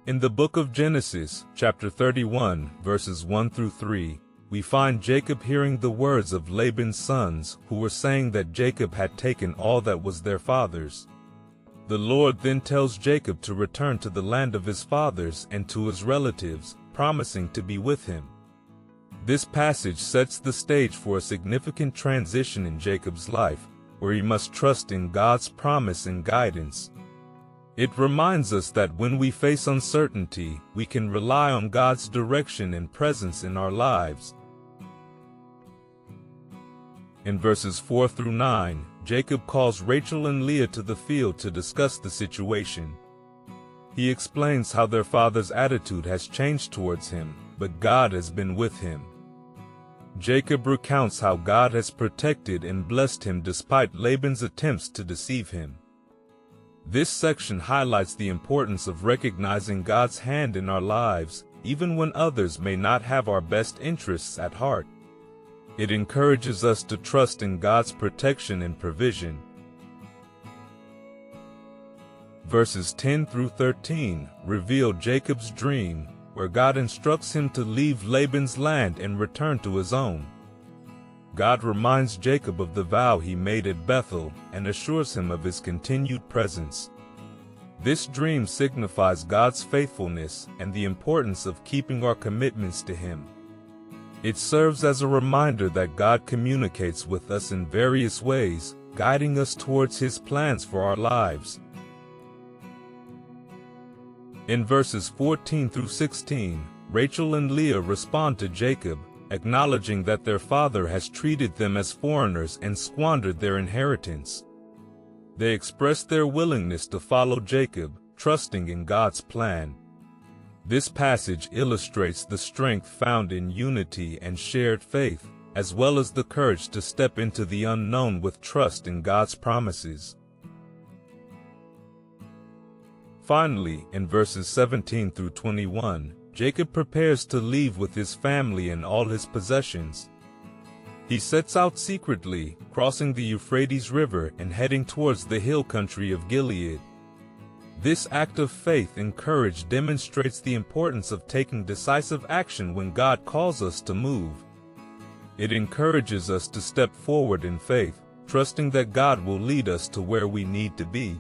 In the book of Genesis, chapter 31, verses 1 through 3, we find Jacob hearing the words of Laban's sons, who were saying that Jacob had taken all that was their father's. The Lord then tells Jacob to return to the land of his fathers and to his relatives, promising to be with him. This passage sets the stage for a significant transition in Jacob's life, where he must trust in God's promise and guidance. It reminds us that when we face uncertainty, we can rely on God's direction and presence in our lives. In verses 4 through 9, Jacob calls Rachel and Leah to the field to discuss the situation. He explains how their father's attitude has changed towards him, but God has been with him. Jacob recounts how God has protected and blessed him despite Laban's attempts to deceive him. This section highlights the importance of recognizing God's hand in our lives, even when others may not have our best interests at heart. It encourages us to trust in God's protection and provision. Verses 10 through 13 reveal Jacob's dream, where God instructs him to leave Laban's land and return to his own. God reminds Jacob of the vow he made at Bethel and assures him of his continued presence. This dream signifies God's faithfulness and the importance of keeping our commitments to him. It serves as a reminder that God communicates with us in various ways, guiding us towards his plans for our lives. In verses 14 through 16, Rachel and Leah respond to Jacob, acknowledging that their father has treated them as foreigners and squandered their inheritance. They express their willingness to follow Jacob, trusting in God's plan. This passage illustrates the strength found in unity and shared faith, as well as the courage to step into the unknown with trust in God's promises. Finally, in verses 17 through 21, Jacob prepares to leave with his family and all his possessions. He sets out secretly, crossing the Euphrates River and heading towards the hill country of Gilead. This act of faith and courage demonstrates the importance of taking decisive action when God calls us to move. It encourages us to step forward in faith, trusting that God will lead us to where we need to be.